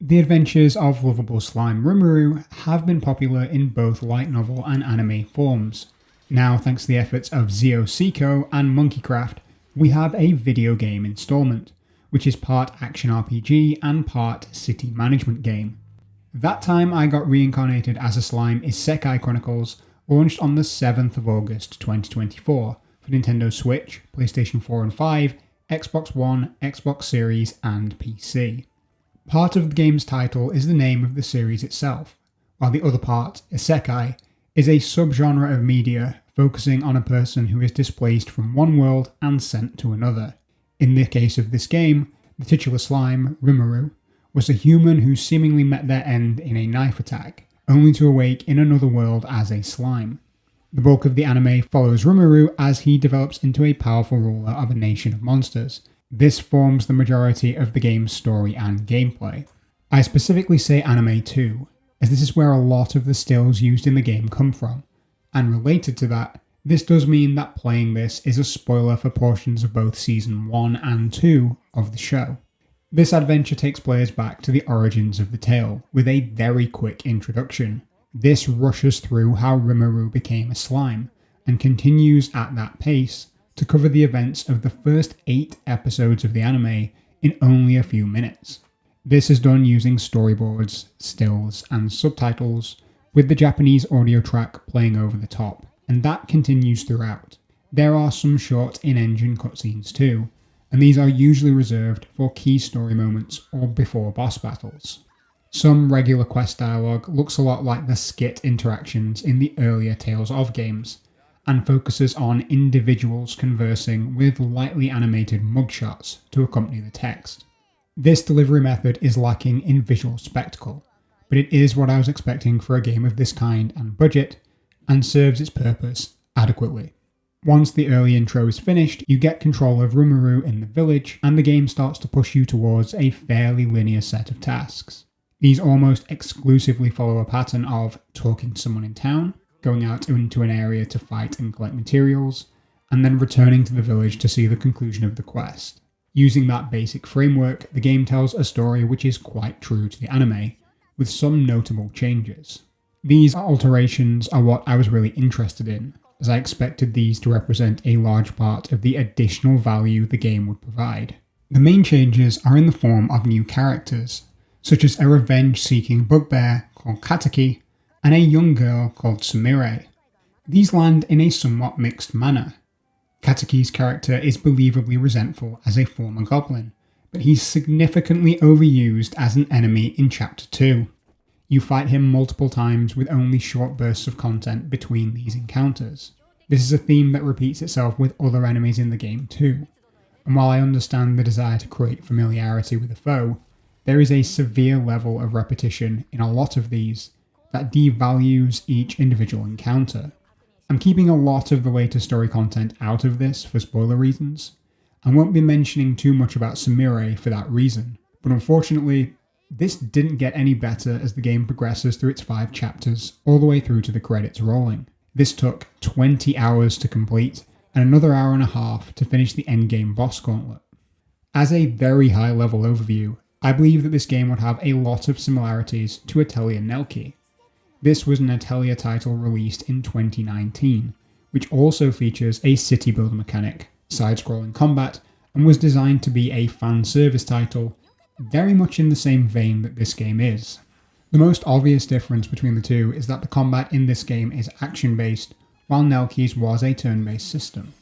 The adventures of lovable slime Rimuru have been popular in both light novel and anime forms. Now, thanks to the efforts of ZOC Co and MonkeyCraft, we have a video game installment, which is part action RPG and part city management game. That Time I Got Reincarnated as a Slime Isekai Chronicles launched on the 7th of August 2024 for Nintendo Switch, PlayStation 4 and 5, Xbox One, Xbox Series and PC. Part of the game's title is the name of the series itself, while the other part, Isekai, is a subgenre of media focusing on a person who is displaced from one world and sent to another. In the case of this game, the titular slime, Rimuru, was a human who seemingly met their end in a knife attack, only to awake in another world as a slime. The bulk of the anime follows Rimuru as he develops into a powerful ruler of a nation of monsters. This forms the majority of the game's story and gameplay. I specifically say anime too, as this is where a lot of the stills used in the game come from. And related to that, this does mean that playing this is a spoiler for portions of both Season 1 and 2 of the show. This adventure takes players back to the origins of the tale, with a very quick introduction. This rushes through how Rimuru became a slime, and continues at that pace to cover the events of the first 8 episodes of the anime in only a few minutes. This is done using storyboards, stills, and subtitles, with the Japanese audio track playing over the top, and that continues throughout. There are some short in-engine cutscenes too, and these are usually reserved for key story moments or before boss battles. Some regular quest dialogue looks a lot like the skit interactions in the earlier Tales of games, and focuses on individuals conversing with lightly animated mugshots to accompany the text. This delivery method is lacking in visual spectacle, but it is what I was expecting for a game of this kind and budget, and serves its purpose adequately. Once the early intro is finished, you get control of Rimuru in the village, and the game starts to push you towards a fairly linear set of tasks. These almost exclusively follow a pattern of talking to someone in town, going out into an area to fight and collect materials, and then returning to the village to see the conclusion of the quest. Using that basic framework, the game tells a story which is quite true to the anime, with some notable changes. These alterations are what I was really interested in, as I expected these to represent a large part of the additional value the game would provide. The main changes are in the form of new characters, such as a revenge-seeking bugbear called Kataki, and a young girl called Sumire. These land in a somewhat mixed manner. Kataki's character is believably resentful as a former goblin, but he's significantly overused as an enemy in Chapter 2. You fight him multiple times with only short bursts of content between these encounters. This is a theme that repeats itself with other enemies in the game too, and while I understand the desire to create familiarity with a foe, there is a severe level of repetition in a lot of these that devalues each individual encounter. I'm keeping a lot of the later story content out of this for spoiler reasons, and won't be mentioning too much about Sumire for that reason, but unfortunately, this didn't get any better as the game progresses through its 5 chapters, all the way through to the credits rolling. This took 20 hours to complete, and another hour and a half to finish the endgame boss gauntlet. As a very high level overview, I believe that this game would have a lot of similarities to Atelier Nelke. This was an Atelier title released in 2019, which also features a city builder mechanic, side-scrolling combat, and was designed to be a fan service title, very much in the same vein that this game is. The most obvious difference between the two is that the combat in this game is action-based, while Nelke's was a turn-based system.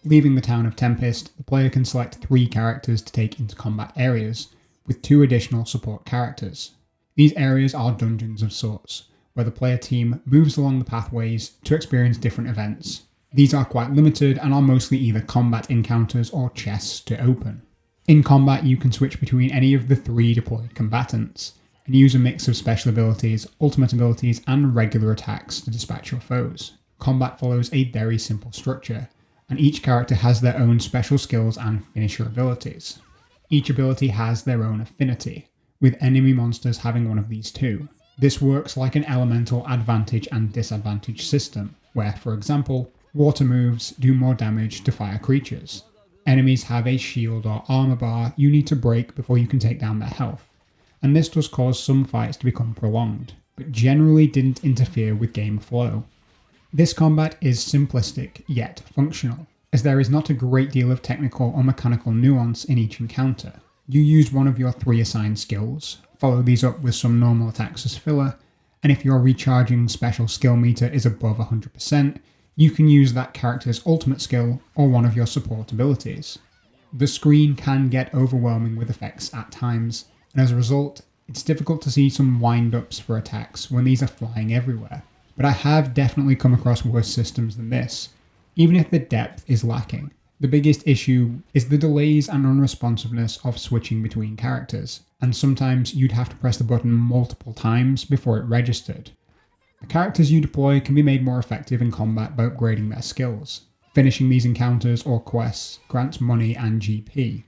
Leaving the town of Tempest, the player can select 3 characters to take into combat areas, with 2 additional support characters. These areas are dungeons of sorts, where the player team moves along the pathways to experience different events. These are quite limited and are mostly either combat encounters or chests to open. In combat, you can switch between any of the 3 deployed combatants, and use a mix of special abilities, ultimate abilities, and regular attacks to dispatch your foes. Combat follows a very simple structure, and each character has their own special skills and finisher abilities. Each ability has their own affinity, with enemy monsters having one of these too. This works like an elemental advantage and disadvantage system, where, for example, water moves do more damage to fire creatures. Enemies have a shield or armor bar you need to break before you can take down their health, and this does cause some fights to become prolonged, but generally didn't interfere with game flow. This combat is simplistic yet functional, as there is not a great deal of technical or mechanical nuance in each encounter. You use one of your 3 assigned skills, follow these up with some normal attacks as filler, and if your recharging special skill meter is above 100%, you can use that character's ultimate skill or one of your support abilities. The screen can get overwhelming with effects at times, and as a result, it's difficult to see some wind-ups for attacks when these are flying everywhere. But I have definitely come across worse systems than this, even if the depth is lacking. The biggest issue is the delays and unresponsiveness of switching between characters, and sometimes you'd have to press the button multiple times before it registered. The characters you deploy can be made more effective in combat by upgrading their skills. Finishing these encounters or quests grants money and GP,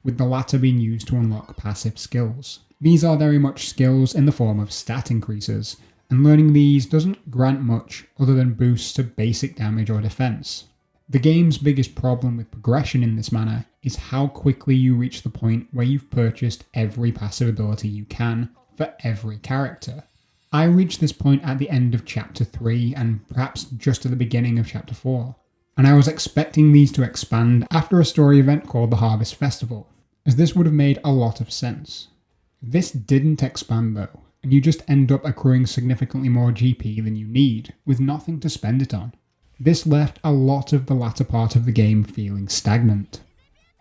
with the latter being used to unlock passive skills. These are very much skills in the form of stat increases, and learning these doesn't grant much other than boosts to basic damage or defense. The game's biggest problem with progression in this manner is how quickly you reach the point where you've purchased every passive ability you can for every character. I reached this point at the end of Chapter 3 and perhaps just at the beginning of Chapter 4, and I was expecting these to expand after a story event called the Harvest Festival, as this would have made a lot of sense. This didn't expand though, and you just end up accruing significantly more GP than you need, with nothing to spend it on. This left a lot of the latter part of the game feeling stagnant.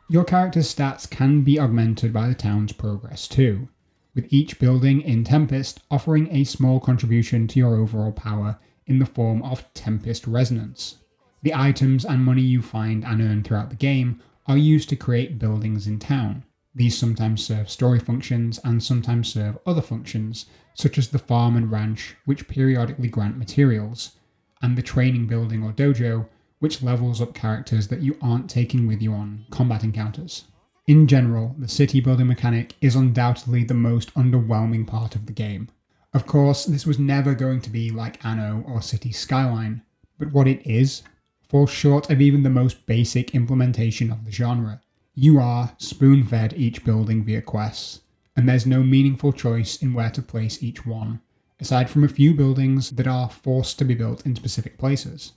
Your character's stats can be augmented by the town's progress too, with each building in Tempest offering a small contribution to your overall power in the form of Tempest Resonance. The items and money you find and earn throughout the game are used to create buildings in town. These sometimes serve story functions and sometimes serve other functions, such as the farm and ranch, which periodically grant materials, and the training building or dojo, which levels up characters that you aren't taking with you on combat encounters. In general, the city building mechanic is undoubtedly the most underwhelming part of the game. Of course, this was never going to be like Anno or City Skyline, but what it is falls short of even the most basic implementation of the genre. You are spoon-fed each building via quests, and there's no meaningful choice in where to place each one, aside from a few buildings that are forced to be built in specific places.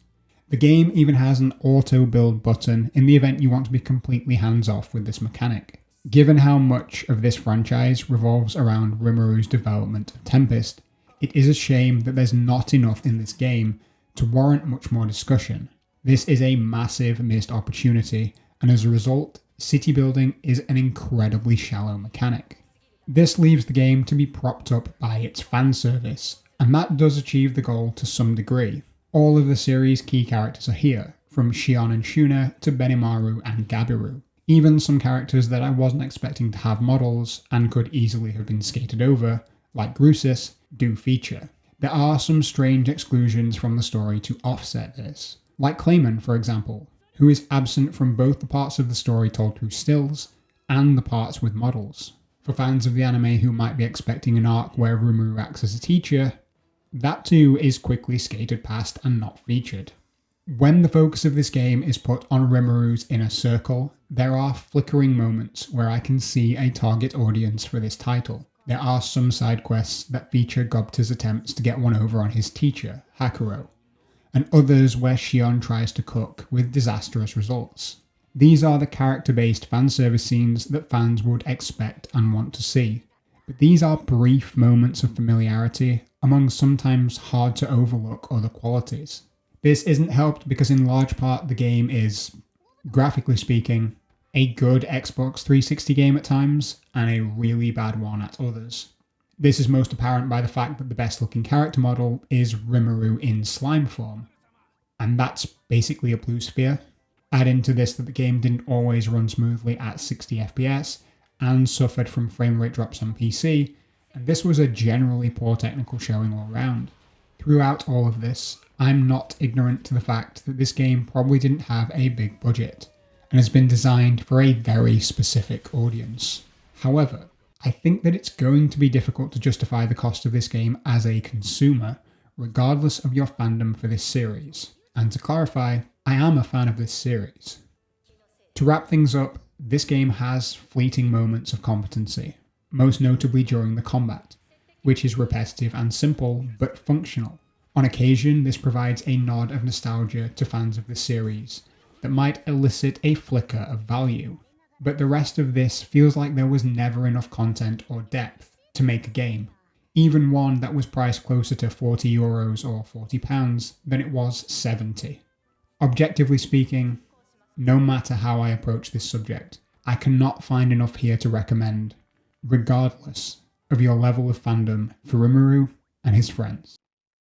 The game even has an auto-build button in the event you want to be completely hands-off with this mechanic. Given how much of this franchise revolves around Rimuru's development of Tempest, it is a shame that there's not enough in this game to warrant much more discussion. This is a massive missed opportunity, and as a result, city building is an incredibly shallow mechanic. This leaves the game to be propped up by its fan service, and that does achieve the goal to some degree. All of the series' key characters are here, from Shion and Shuna to Benimaru and Gabiru. Even some characters that I wasn't expecting to have models and could easily have been skated over, like Grusis, do feature. There are some strange exclusions from the story to offset this, like Clayman, for example, who is absent from both the parts of the story told through stills and the parts with models. For fans of the anime who might be expecting an arc where Rimuru acts as a teacher, that too is quickly skated past and not featured. When the focus of this game is put on Rimuru's inner circle, there are flickering moments where I can see a target audience for this title. There are some side quests that feature Gobta's attempts to get one over on his teacher, Hakuro, and others where Shion tries to cook with disastrous results. These are the character-based fanservice scenes that fans would expect and want to see, but these are brief moments of familiarity among sometimes hard to overlook other qualities. This isn't helped because in large part the game is, graphically speaking, a good Xbox 360 game at times and a really bad one at others. This is most apparent by the fact that the best looking character model is Rimuru in slime form, and that's basically a blue sphere. Add into this that the game didn't always run smoothly at 60 FPS and suffered from frame rate drops on PC, and this was a generally poor technical showing all round. Throughout all of this, I'm not ignorant to the fact that this game probably didn't have a big budget, and has been designed for a very specific audience. However, I think that it's going to be difficult to justify the cost of this game as a consumer, regardless of your fandom for this series. And to clarify, I am a fan of this series. To wrap things up, this game has fleeting moments of competency, most notably during the combat, which is repetitive and simple, but functional. On occasion, this provides a nod of nostalgia to fans of the series that might elicit a flicker of value, but the rest of this feels like there was never enough content or depth to make a game, even one that was priced closer to €40 or £40 than it was 70. Objectively speaking, no matter how I approach this subject, I cannot find enough here to recommend, regardless of your level of fandom for Rimuru and his friends.